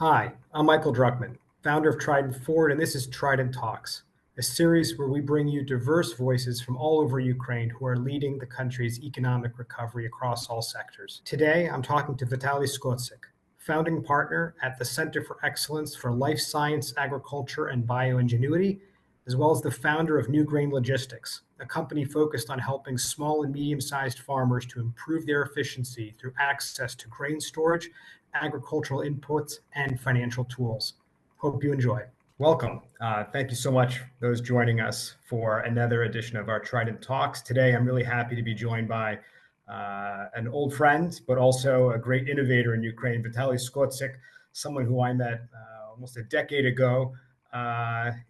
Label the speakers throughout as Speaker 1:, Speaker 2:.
Speaker 1: Hi, I'm Michael Druckman, founder of Trident Forward, and this is Trident Talks, a series where we bring you diverse voices from all over Ukraine who are leading the country's economic recovery across all sectors. Today, I'm talking to Vitaliy Skotsyk, founding partner at the Center for Excellence for Life Science, Agriculture, and Bioingenuity, as well as the founder of New Grain Logistics, a company focused on helping small and medium-sized farmers to improve their efficiency through access to grain storage, agricultural inputs, and financial tools. Hope you enjoy. Welcome. Thank you so much, those joining us for another edition of our Trident Talks. Today, I'm really happy to be joined by an old friend, but also a great innovator in Ukraine, Vitaliy Skotsyk, someone who I met almost a decade ago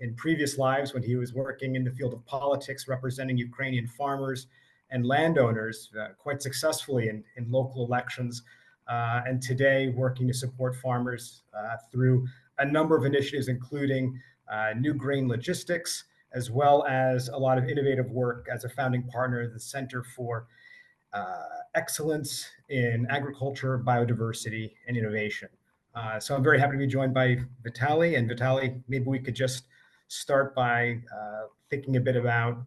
Speaker 1: in previous lives when he was working in the field of politics, representing Ukrainian farmers and landowners quite successfully in local elections. And today working to support farmers through a number of initiatives, including New Grain Logistics, as well as a lot of innovative work as a founding partner of the Center for Excellence in Agriculture, Biodiversity, and Innovation. So I'm very happy to be joined by Vitaliy. And Vitaliy, maybe we could just start by thinking a bit about,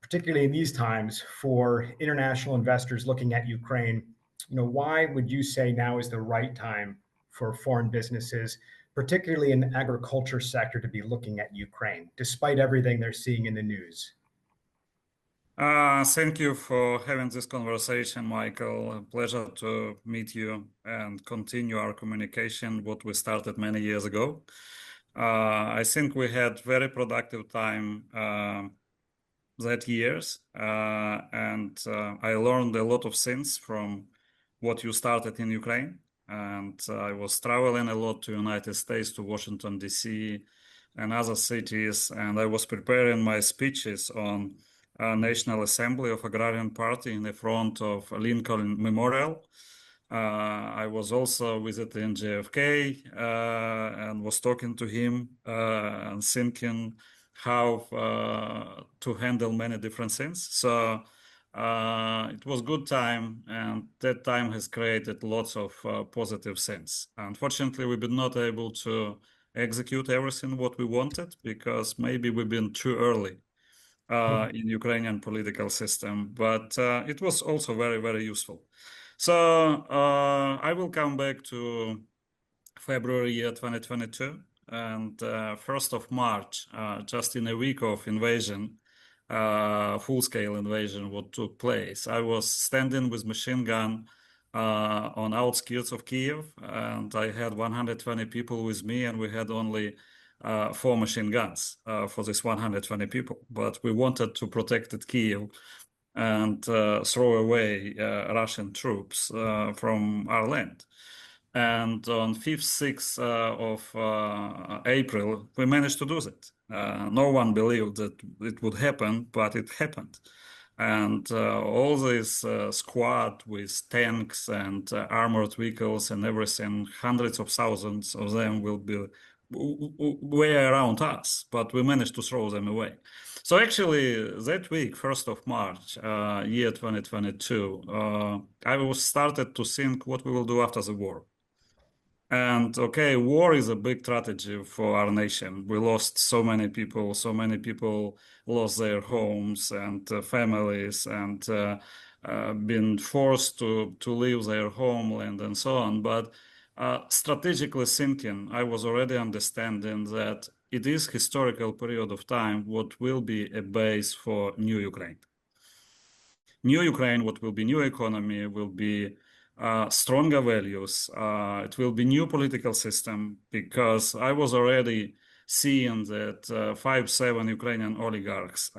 Speaker 1: particularly in these times, for international investors looking at Ukraine, why would you say now is the right time for foreign businesses, particularly in the agriculture sector, to be looking at Ukraine, despite everything they're seeing in the news?
Speaker 2: Thank you for having this conversation, Michael. A pleasure to meet you and continue our communication, what we started many years ago. I think we had very productive time that years, and I learned a lot of things from what you started in Ukraine. And I was traveling a lot to United States, to Washington, D.C. and other cities. And I was preparing my speeches on National Assembly of Agrarian Party in the front of Lincoln Memorial. I was also visiting JFK and was talking to him and thinking how to handle many different things. So it was good time, and that time has created lots of positive things. Unfortunately, we've been not able to execute everything what we wanted because maybe we've been too early in Ukrainian political system, but it was also very, very useful. So I will come back to February year 2022, and 1st of March, just in a week of invasion, full-scale invasion, what took place. I was standing with machine gun on outskirts of Kiev, and I had 120 people with me, and we had only 4 machine guns for this 120 people. But we wanted to protect Kiev and throw away Russian troops from our land. And on 5th, 6th of April, we managed to do that. No one believed that it would happen, but it happened. And all this squad with tanks and armored vehicles and everything, hundreds of thousands of them will be way around us, but we managed to throw them away. So actually, that week, 1st of March, year 2022, I was started to think what we will do after the war. And okay, war is a big tragedy for our nation. We lost so many people lost their homes and families and been forced to leave their homeland and so on. But strategically thinking, I was already understanding that it is historical period of time what will be a base for new Ukraine. New Ukraine, what will be new economy, will be stronger values. It will be new political system, because I was already seeing that 5-7 Ukrainian oligarchs,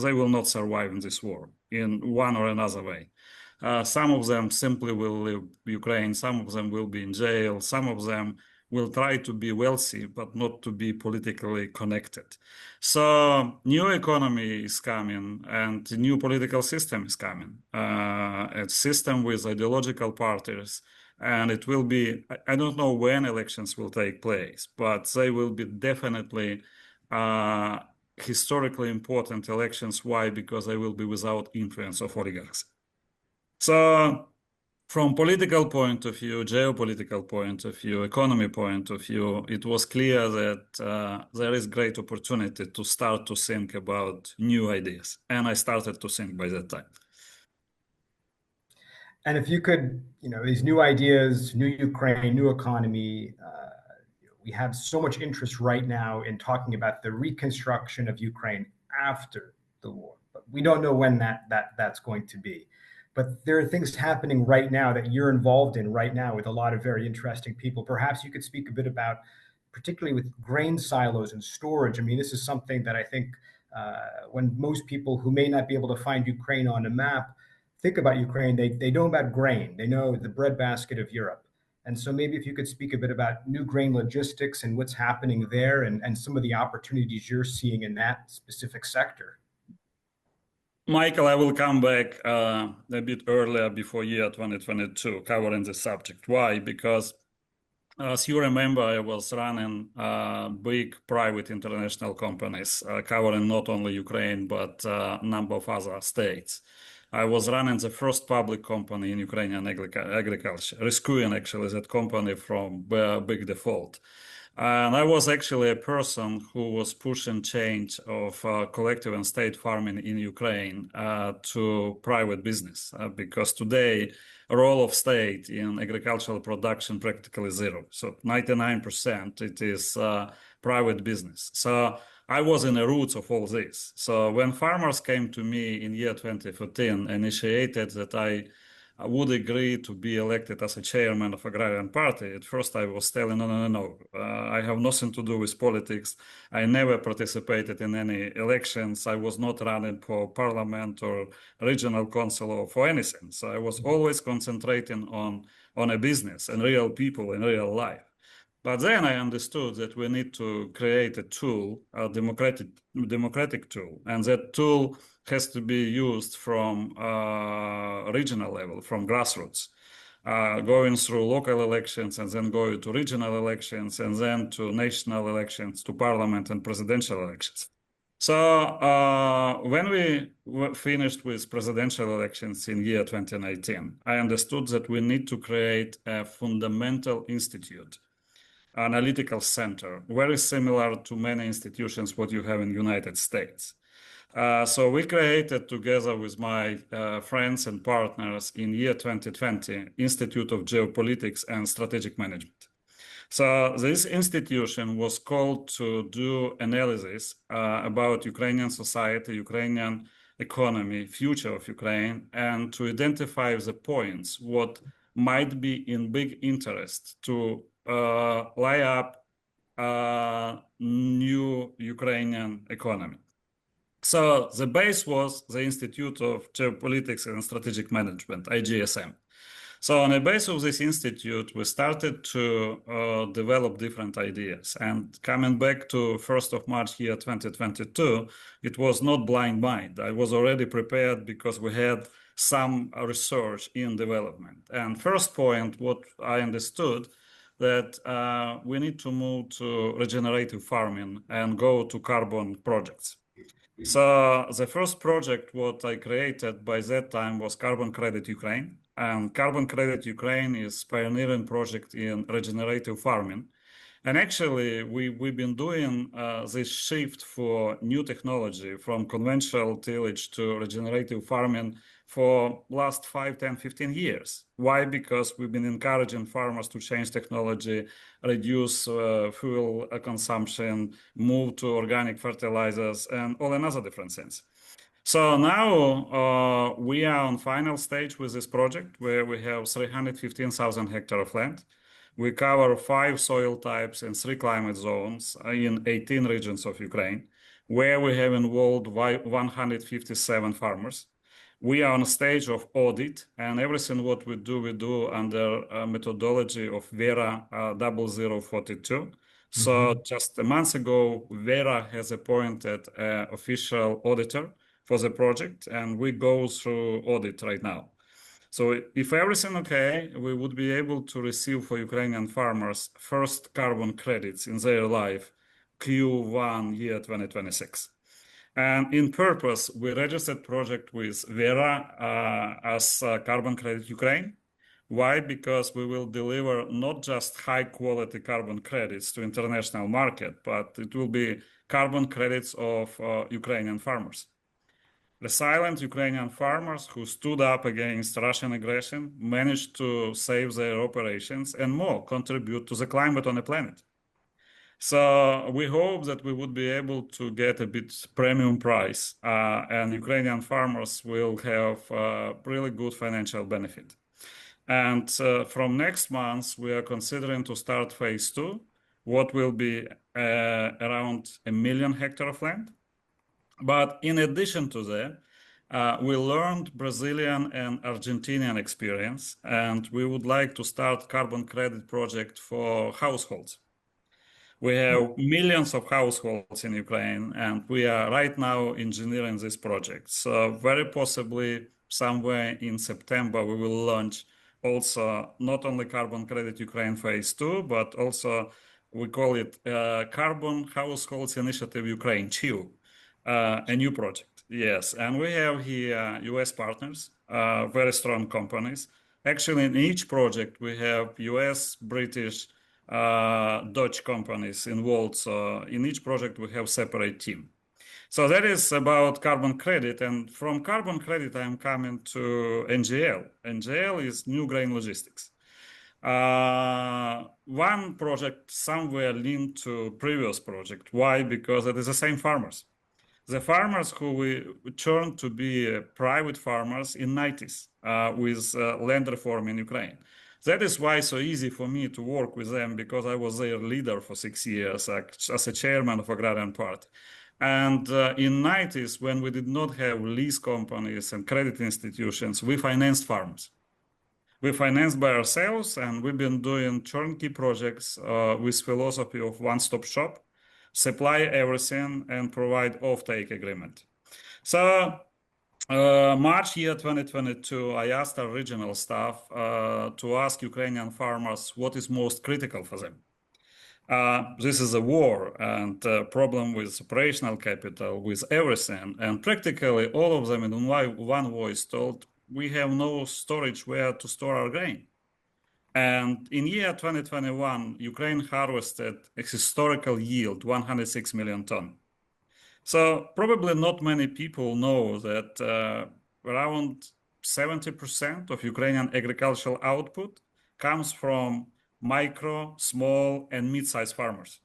Speaker 2: they will not survive in this war in one or another way. Some of them simply will leave Ukraine. Some of them will be in jail. Some of them will try to be wealthy, but not to be politically connected. So new economy is coming, and the new political system is coming. A system with ideological parties, and it will be, I don't know when elections will take place, but they will be definitely historically important elections. Why? Because they will be without influence of oligarchs. So From political point of view, geopolitical point of view, economy point of view, it was clear that there is great opportunity to start to think about new ideas. And I started to think by that time.
Speaker 1: And if you could, these new ideas, new Ukraine, new economy, we have so much interest right now in talking about the reconstruction of Ukraine after the war, but we don't know when that's going to be. But there are things happening right now that you're involved in right now with a lot of very interesting people. Perhaps you could speak a bit about, particularly with grain silos and storage. I mean, this is something that I think when most people who may not be able to find Ukraine on a map think about Ukraine, they know about grain, they know the breadbasket of Europe. And so maybe if you could speak a bit about new grain logistics and what's happening there and some of the opportunities you're seeing in that specific sector.
Speaker 2: Michael, I will come back a bit earlier before year 2022 covering the subject. Why? Because as you remember, I was running big private international companies covering not only Ukraine, but a number of other states. I was running the first public company in Ukrainian agriculture, rescuing actually that company from big default. And I was actually a person who was pushing change of collective and state farming in Ukraine to private business, because today role of state in agricultural production practically zero. So 99% it is private business. So I was in the roots of all this. So when farmers came to me in year 2014, initiated that I would agree to be elected as a chairman of Agrarian Party. At first I was telling, no. I have nothing to do with politics. I never participated in any elections. I was not running for parliament or regional council or for anything. So I was always concentrating on a business and real people in real life. But then I understood that we need to create a tool, a democratic tool, and that tool has to be used from regional level, from grassroots, going through local elections and then going to regional elections and then to national elections, to parliament and presidential elections. So when we finished with presidential elections in year 2019, I understood that we need to create a fundamental institute, analytical center, very similar to many institutions what you have in the United States. So we created together with my friends and partners in year 2020, Institute of Geopolitics and Strategic Management. So this institution was called to do analysis about Ukrainian society, Ukrainian economy, future of Ukraine, and to identify the points what might be in big interest to lay up new Ukrainian economy. So the base was the Institute of Geopolitics and Strategic Management, IGSM. So on the base of this institute, we started to develop different ideas. And coming back to 1st of March year 2022, it was not blind mind. I was already prepared because we had some research in development. And first point, what I understood, that we need to move to regenerative farming and go to carbon projects. So the first project what I created by that time was Carbon Credit Ukraine. And Carbon Credit Ukraine is pioneering project in regenerative farming. And actually, we've been doing this shift for new technology from conventional tillage to regenerative farming for last 5, 10, 15 years. Why? Because we've been encouraging farmers to change technology, reduce fuel consumption, move to organic fertilizers, and all another different things. So now we are on final stage with this project where we have 315,000 hectares of land. We cover 5 soil types and 3 climate zones in 18 regions of Ukraine, where we have involved 157 farmers. We are on a stage of audit, and everything what we do under a methodology of Vera 0042. So just a month ago, Vera has appointed an official auditor for the project, and we go through audit right now. So if everything okay, we would be able to receive for Ukrainian farmers first carbon credits in their life, Q1 year 2026. And in purpose, we registered project with Vera as Carbon Credit Ukraine. Why? Because we will deliver not just high quality carbon credits to international market, but it will be carbon credits of Ukrainian farmers. Resilient Ukrainian farmers who stood up against Russian aggression managed to save their operations and more contribute to the climate on the planet. So we hope that we would be able to get a bit premium price and Ukrainian farmers will have really good financial benefit. And from next month, we are considering to start phase 2, what will be around 1 million hectares of land. But in addition to that, we learned Brazilian and Argentinian experience, and we would like to start carbon credit project for households. We have millions of households in Ukraine, and we are right now engineering this project. So very possibly somewhere in September, we will launch also not only Carbon Credit Ukraine Phase 2, but also we call it Carbon Households Initiative Ukraine, CHIU, a new project. Yes, and we have here US partners, very strong companies. Actually, in each project, we have US, British, Dutch companies involved. So in each project, we have separate team. So that is about carbon credit. And from carbon credit, I'm coming to NGL. NGL is New Grain Logistics. One project somewhere linked to previous project. Why? Because it is the same farmers. The farmers who we turned to be private farmers in 90s with land reform in Ukraine. That is why it's so easy for me to work with them, because I was their leader for 6 years as a chairman of Agrarian Party. And in 90s, when we did not have lease companies and credit institutions, we financed farmers. We financed by ourselves, and we've been doing turnkey projects with philosophy of one-stop shop, supply everything, and provide off-take agreement. So March year 2022, I asked our regional staff to ask Ukrainian farmers what is most critical for them. This is a war and problem with operational capital, with everything. And practically all of them in one voice told, we have no storage where to store our grain. And in year 2021, Ukraine harvested a historical yield, 106 million ton. So probably not many people know that around 70% of Ukrainian agricultural output comes from micro, small, and mid-sized farmers.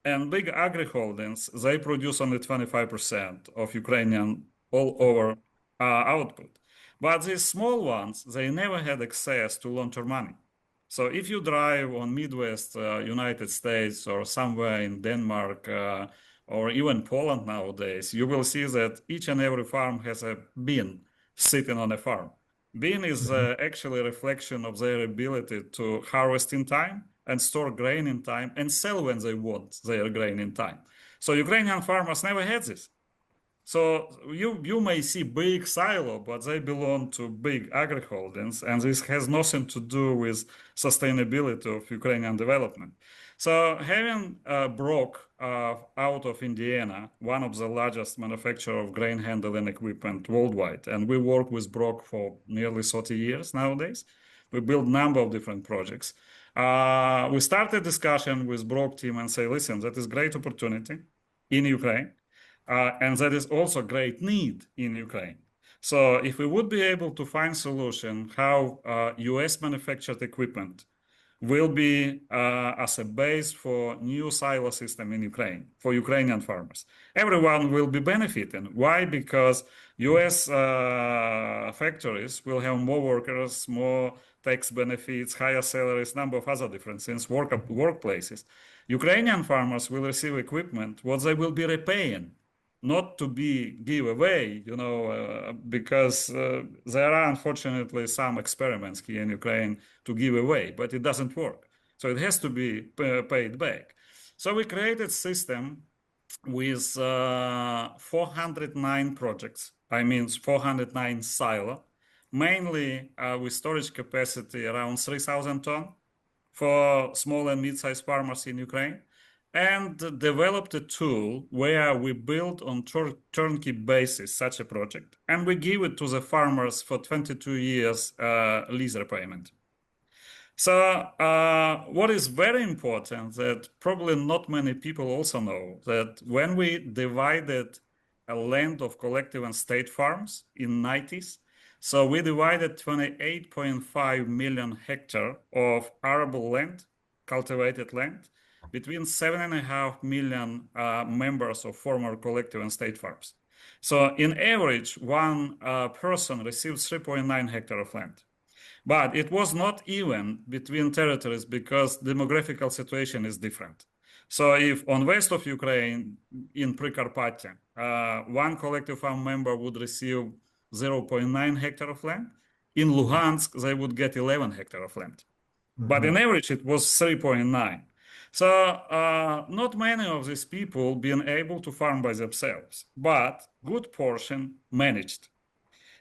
Speaker 2: And big agri-holdings, they produce only 25% of Ukrainian all over output. But these small ones, they never had access to long-term money. So if you drive on Midwest United States or somewhere in Denmark or even Poland nowadays, you will see that each and every farm has a bin sitting on a farm. Bin is actually a reflection of their ability to harvest in time and store grain in time and sell when they want their grain in time. So Ukrainian farmers never had this. So you may see big silo, but they belong to big agri-holdings, and this has nothing to do with sustainability of Ukrainian development. So having Brock out of Indiana, one of the largest manufacturers of grain handling equipment worldwide, and we work with Brock for nearly 30 years nowadays. We build a number of different projects. We started discussion with Brock team and say, listen, that is great opportunity in Ukraine. And that is also great need in Ukraine. So if we would be able to find solution how US manufactured equipment will be as a base for new silo system in Ukraine, for Ukrainian farmers, everyone will be benefiting. Why? Because US factories will have more workers, more tax benefits, higher salaries, number of other different things, workplaces. Ukrainian farmers will receive equipment, what they will be repaying, not to be give away, because there are unfortunately some experiments here in Ukraine to give away, but it doesn't work. So it has to be paid back. So we created system with 409 projects. I mean 409 silo, mainly with storage capacity around 3,000 ton for small and mid-sized farmers in Ukraine, and developed a tool where we build on turnkey basis such a project, and we give it to the farmers for 22 years lease repayment. So, what is very important that probably not many people also know that when we divided a land of collective and state farms in 90s, so we divided 28.5 million hectare of arable land, cultivated land, between 7.5 million members of former collective and state farms. So, in average, one person receives 3.9 hectare of land. But it was not even between territories because demographical situation is different. So if on west of Ukraine, in Prikarpatia, one collective farm member would receive 0.9 hectare of land, in Luhansk, they would get 11 hectare of land. But in average, it was 3.9. So not many of these people been able to farm by themselves, but good portion managed.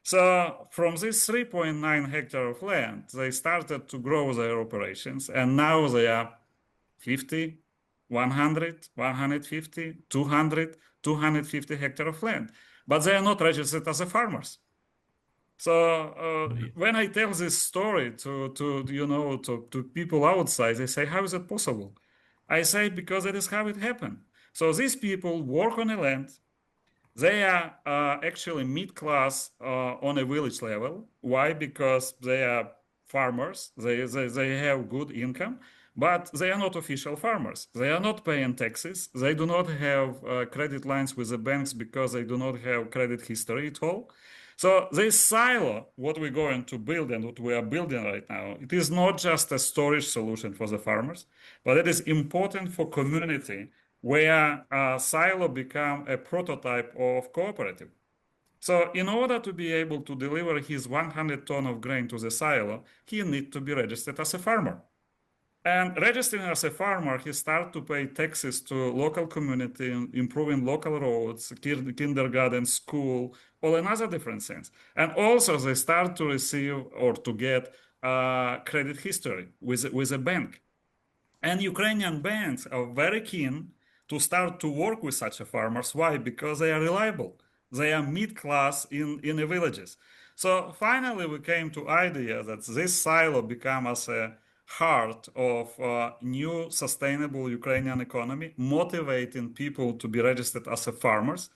Speaker 2: So from this 3.9 hectare of land, they started to grow their operations, and now they are 50, 100, 150, 200, 250 hectare of land. But they are not registered as a farmers. So when I tell this story to people outside, they say, "How is it possible?" I say, because that is how it happened. So these people work on a land. They are actually mid-class on a village level. Why? Because they are farmers. They have good income, but they are not official farmers. They are not paying taxes. They do not have credit lines with the banks because they do not have credit history at all. So this silo, what we're going to build and what we are building right now, it is not just a storage solution for the farmers, but it is important for community where silo become a prototype of cooperative. So in order to be able to deliver his 100 ton of grain to the silo, he need to be registered as a farmer. And registering as a farmer, he start to pay taxes to local community, improving local roads, kindergarten, school, all another different things. And also they start to receive or to get credit history with a bank. And Ukrainian banks are very keen to start to work with such a farmers. Why? Because they are reliable. They are mid-class in the villages. So finally, we came to idea that this silo become as a heart of new sustainable Ukrainian economy, motivating people to be registered as a farmers.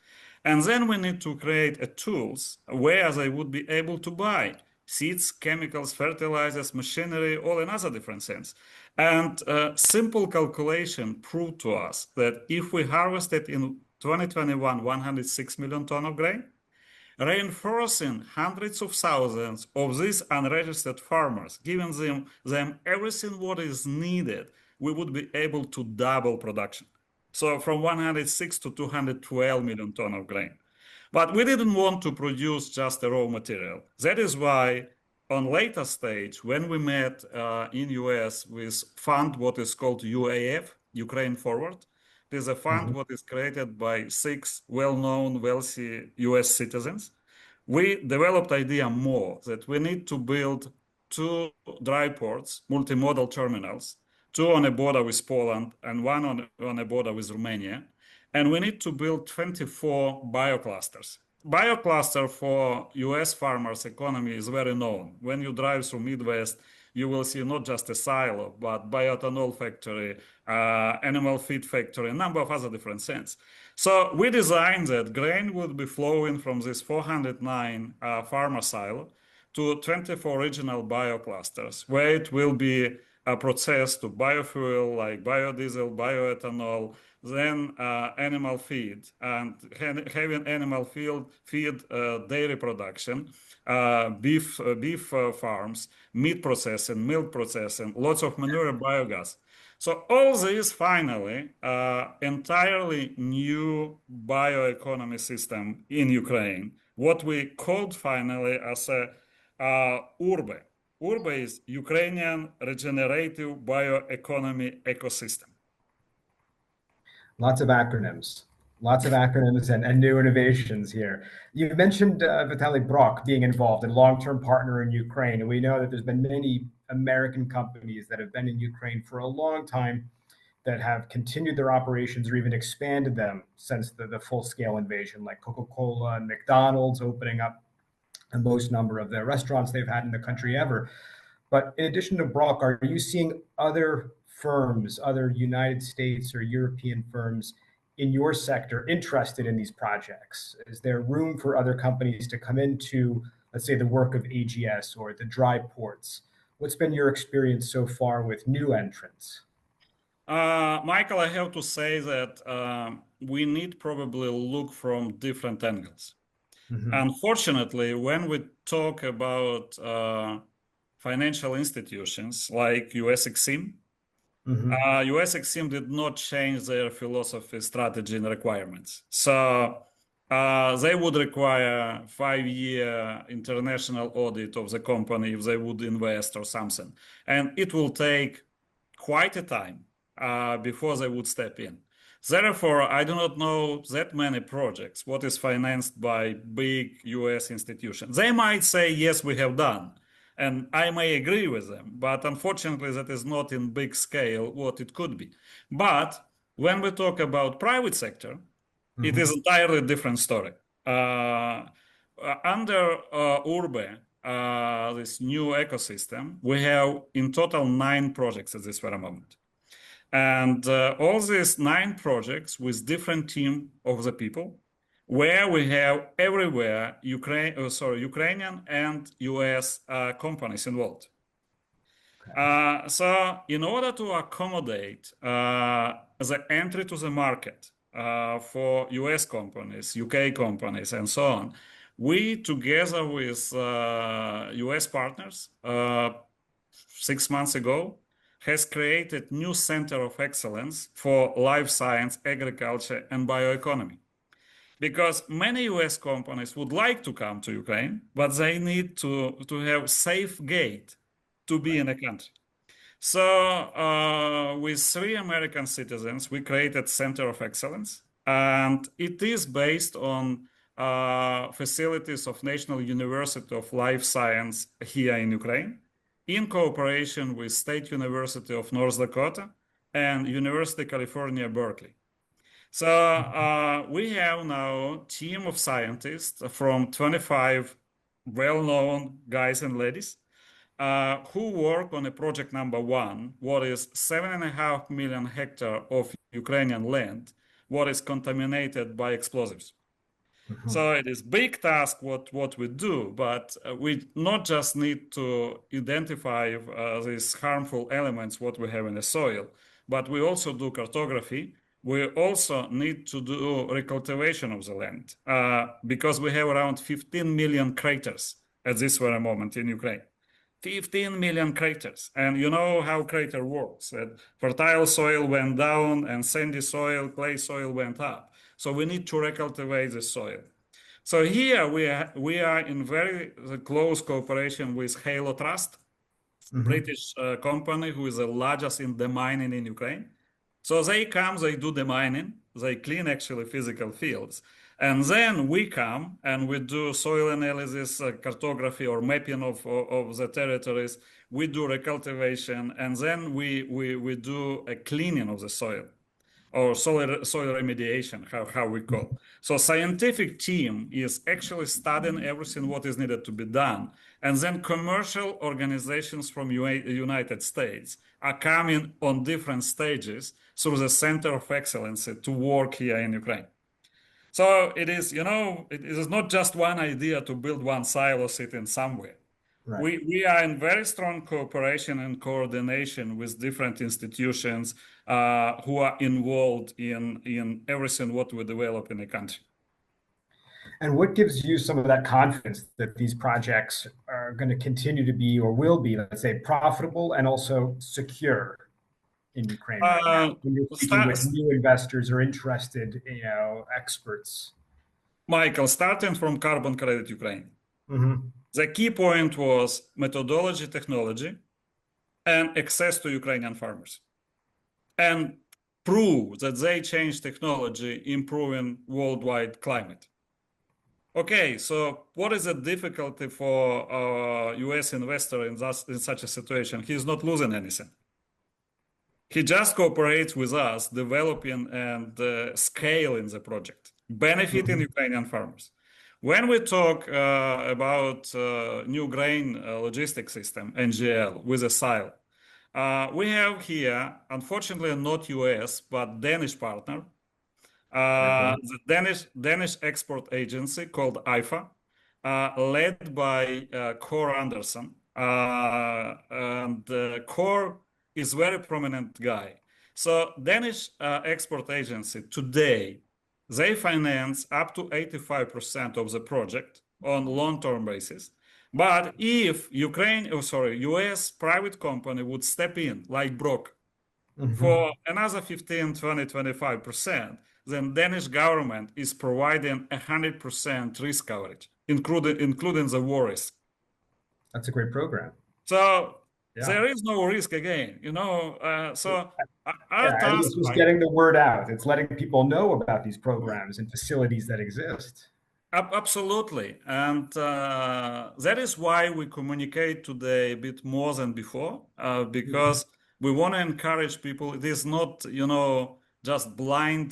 Speaker 2: And then we need to create a tools where they would be able to buy seeds, chemicals, fertilizers, machinery, all another different things. And simple calculation proved to us that if we harvested in 2021 106 million ton of grain, reinforcing hundreds of thousands of these unregistered farmers, giving them everything what is needed, we would be able to double production. So from 106 to 212 million ton of grain. But we didn't want to produce just the raw material. That is why on later stage, when we met in US with fund what is called UAF, Ukraine Forward, it is a fund what is created by 6 well-known, wealthy US citizens. We developed idea more that we need to build 2 dry ports, multimodal terminals, 2 on a border with Poland and 1 on a border with Romania. And we need to build 24 bioclusters. Biocluster for US farmers economy is very known. When you drive through Midwest, you will see not just a silo, but bioethanol factory, animal feed factory, a number of other different things. So we designed that grain would be flowing from this 409 farmer silo to 24 regional bioclusters, where it will be processed to biofuel like biodiesel, bioethanol, then animal feed, and having animal feed dairy production, beef farms, meat processing, milk processing, lots of manure, biogas. So all this finally entirely new bioeconomy system in Ukraine, what we called finally as a URBE. URBE is Ukrainian Regenerative Bioeconomy Ecosystem.
Speaker 1: Lots of acronyms, and new innovations here. You mentioned Vitaliy Brok being involved and long-term partner in Ukraine. And we know that there's been many American companies that have been in Ukraine for a long time that have continued their operations or even expanded them since the full-scale invasion, like Coca-Cola and McDonald's opening up the most number of the restaurants they've had in the country ever. But in addition to Brock, are you seeing other firms, other United States or European firms in your sector interested in these projects? Is there room for other companies to come into, let's say, the work of AGS or the dry ports? What's been your experience so far with new entrants?
Speaker 2: Michael, I have to say that we need probably look from different angles.
Speaker 1: Mm-hmm.
Speaker 2: Unfortunately, when we talk about financial institutions like US Exim,
Speaker 1: Mm-hmm.
Speaker 2: US Exim did not change their philosophy, strategy, and requirements. So they would require 5-year international audit of the company if they would invest or something. And it will take quite a time before they would step in. Therefore, I do not know that many projects, what is financed by big US institutions. They might say, yes, we have done. And I may agree with them, but unfortunately, that is not in big scale what it could be. But when we talk about private sector, it is
Speaker 1: Mm-hmm.
Speaker 2: entirely different story. Under Urbe, this new ecosystem, we have in total 9 projects at this very moment. And all these 9 projects with different team of the people, where we have everywhere Ukrainian and US companies involved. So in order to accommodate the entry to the market for US companies, UK companies, and so on, we, together with US partners, 6 months ago, has created new center of excellence for life science, agriculture, and bioeconomy. Because many US companies would like to come to Ukraine, but they need to have safe gate to be
Speaker 1: Right.
Speaker 2: in a country. So with 3 American citizens, we created Center of Excellence, and it is based on facilities of National University of Life Science here in Ukraine, in cooperation with State University of North Dakota and University of California, Berkeley. So we have now a team of scientists from 25 well-known guys and ladies who work on a project number 1, what is 7.5 million hectare of Ukrainian land, what is contaminated by explosives.
Speaker 1: Mm-hmm.
Speaker 2: So it is big task what we do, but we not just need to identify these harmful elements what we have in the soil, but we also do cartography. We also need to do recultivation of the land because we have around 15 million craters at this very moment in Ukraine. 15 million craters. And you know how crater works. Fertile soil went down and sandy soil, clay soil went up. So we need to recultivate the soil. So here we are in very close cooperation with Halo Trust,
Speaker 1: Mm-hmm.
Speaker 2: British company who is the largest in the mining in Ukraine. So they come, they do the mining, they clean actually physical fields. And then we come and we do soil analysis, cartography or mapping of the territories. We do recultivation, and then we do a cleaning of the soil or soil remediation, how we call. So scientific team is actually studying everything what is needed to be done. And then commercial organizations from United States are coming on different stages through the Center of Excellence to work here in Ukraine. So it is, it is not just one idea to build one silo sitting somewhere.
Speaker 1: Right.
Speaker 2: We are in very strong cooperation and coordination with different institutions who are involved in everything what we develop in the country.
Speaker 1: And what gives you some of that confidence that these projects are going to continue to be or will be, let's say, profitable and also secure in Ukraine right now? When you're speaking with new investors or interested, experts.
Speaker 2: Michael, starting from Carbon Credit Ukraine.
Speaker 1: Mm-hmm.
Speaker 2: The key point was methodology, technology, and access to Ukrainian farmers. And prove that they change technology, improving worldwide climate. Okay, so what is the difficulty for a US investor in such a situation? He's not losing anything. He just cooperates with us, developing and scaling the project, benefiting Ukrainian farmers. When we talk about new grain logistics system, NGL, with a silo, we have here, unfortunately, not US, but Danish partner, the Danish export agency called IFA, led by Core Anderson. And Core is very prominent guy. So Danish export agency today, they finance up to 85% of the project on long-term basis. But if US private company would step in like Brock for another 15, 20, 25%, then Danish government is providing 100% risk coverage, including the war risk.
Speaker 1: That's a great program.
Speaker 2: So
Speaker 1: Yeah.
Speaker 2: there is no risk again, so our
Speaker 1: Yeah,
Speaker 2: task,
Speaker 1: it's just getting the word out. It's letting people know about these programs and facilities that exist.
Speaker 2: Absolutely. And that is why we communicate today a bit more than before, because we want to encourage people. It is not, just blind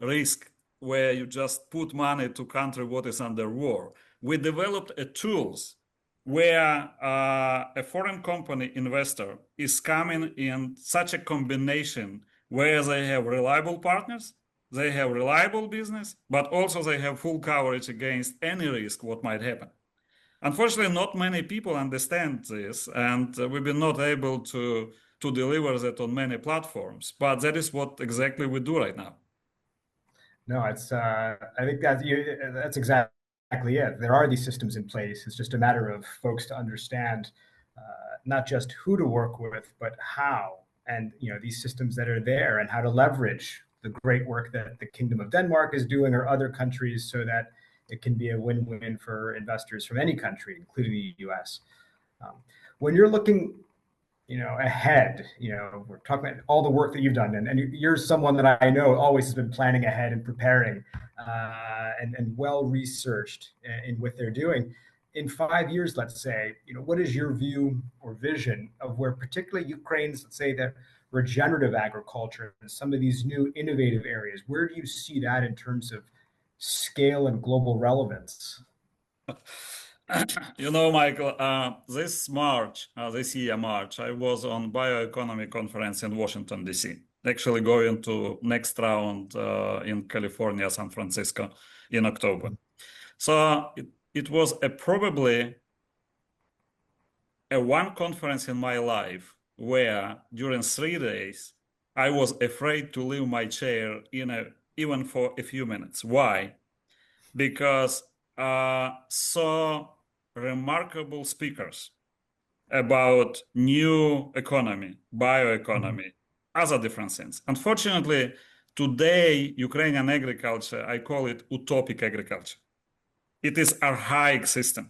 Speaker 2: risk where you just put money to country what is under war. We developed tools where a foreign company investor is coming in such a combination where they have reliable partners, they have reliable business, but also they have full coverage against any risk what might happen. Unfortunately, not many people understand this, and we've been not able to deliver that on many platforms. But that is what exactly we do right now.
Speaker 1: No, it's. I think that's exactly it. There are these systems in place. It's just a matter of folks to understand not just who to work with, but how, and these systems that are there, and how to leverage the great work that the Kingdom of Denmark is doing, or other countries, so that it can be a win-win for investors from any country, including the U.S. When you're looking, ahead, we're talking about all the work that you've done, and you're someone that I know always has been planning ahead and preparing, and well researched in what they're doing. In 5 years, let's say, what is your view or vision of where particularly Ukraine's, let's say, that regenerative agriculture and some of these new innovative areas, where do you see that in terms of scale and global relevance?
Speaker 2: Michael, this year, March, I was on bioeconomy conference in Washington, D.C., actually going to next round in California, San Francisco in October. So it was probably a one conference in my life where during 3 days, I was afraid to leave my chair even for a few minutes. Why? Because saw remarkable speakers about new economy, bioeconomy, other different things. Unfortunately, today, Ukrainian agriculture, I call it utopic agriculture. It is archaic system.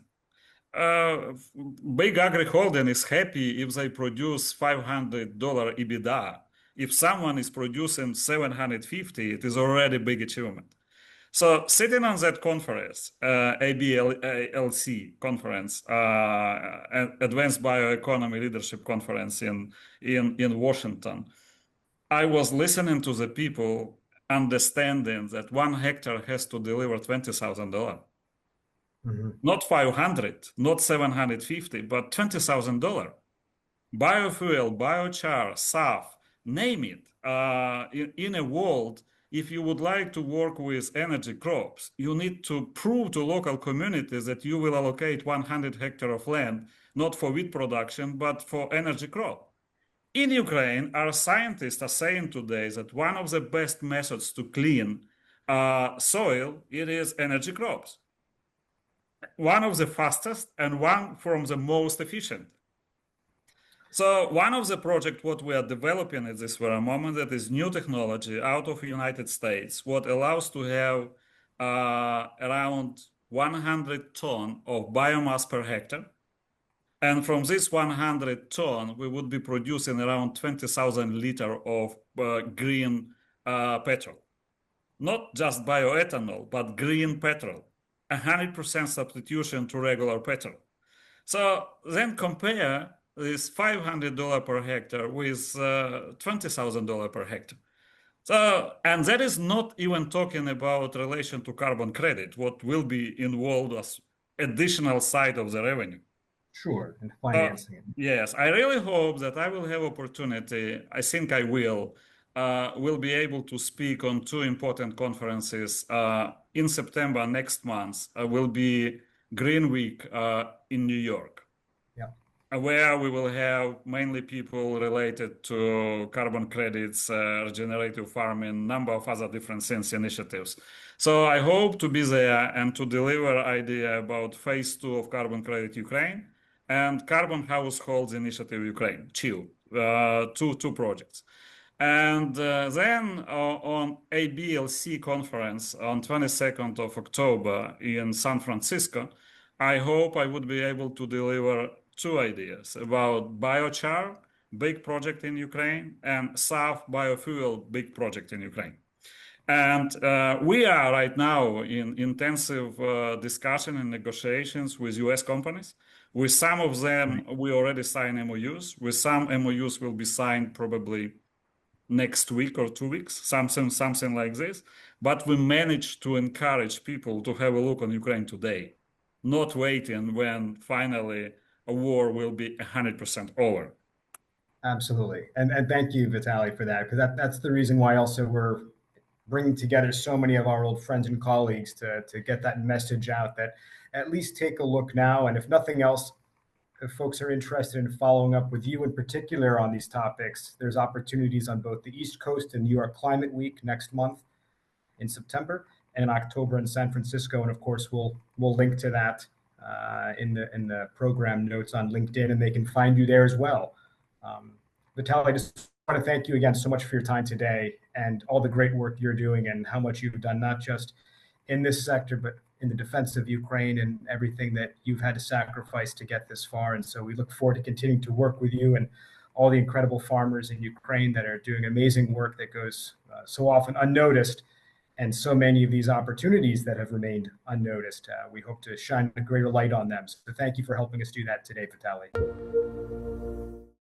Speaker 2: Big agri-holding is happy if they produce $500 EBITDA. If someone is producing 750, it is already a big achievement. So sitting on that conference, ABLC conference, Advanced Bioeconomy Leadership Conference in Washington, I was listening to the people, understanding that 1 hectare has to deliver $20,000. Not 500, not 750, but $20,000. Biofuel, biochar, SAF, name it. In a world, if you would like to work with energy crops, you need to prove to local communities that you will allocate 100 hectares of land, not for wheat production, but for energy crop. In Ukraine, our scientists are saying today that one of the best methods to clean soil, it is energy crops. One of the fastest and one from the most efficient. So one of the projects what we are developing at this very moment, that is new technology out of the United States, what allows to have around 100 ton of biomass per hectare. And from this 100 ton, we would be producing around 20,000 liters of green petrol. Not just bioethanol, but green petrol. 100% substitution to regular petrol. So then compare this $500 per hectare with $20,000 per hectare. So, and that is not even talking about relation to carbon credit, what will be involved as additional side of the revenue.
Speaker 1: Sure, and
Speaker 2: So,
Speaker 1: financing it.
Speaker 2: yes, I really hope that I will have opportunity. I think I will be able to speak on two important conferences in September next month. Will be Green Week in New York,
Speaker 1: Yeah,
Speaker 2: where we will have mainly people related to carbon credits, regenerative farming, number of other different things, initiatives. So I hope to be there and to deliver idea about phase 2 of Carbon Credit Ukraine and Carbon Households Initiative Ukraine, CHIL, two projects. And then on ABLC conference on 22nd of October in San Francisco, I hope I would be able to deliver two ideas about biochar, big project in Ukraine, and SAF biofuel, big project in Ukraine. And we are right now in intensive discussion and negotiations with US companies. With some of them, we already signed MOUs. With some MOUs will be signed probably next week or 2 weeks, something like this. But we managed to encourage people to have a look on Ukraine today, not waiting when finally a war will be 100% over.
Speaker 1: absolutely. And thank you, Vitaliy, for that, because that's the reason why also we're bringing together so many of our old friends and colleagues to get that message out, that at least take a look now. And if nothing else, if folks are interested in following up with you in particular on these topics, there's opportunities on both the East Coast and New York Climate Week next month in September, and in October in San Francisco. And of course, we'll link to that in the program notes on LinkedIn, and they can find you there as well. Vitaliy, I just want to thank you again so much for your time today and all the great work you're doing and how much you've done, not just in this sector, but in the defense of Ukraine and everything that you've had to sacrifice to get this far. And so we look forward to continuing to work with you and all the incredible farmers in Ukraine that are doing amazing work that goes so often unnoticed, and so many of these opportunities that have remained unnoticed. We hope to shine a greater light on them. So thank you for helping us do that today, Vitaliy.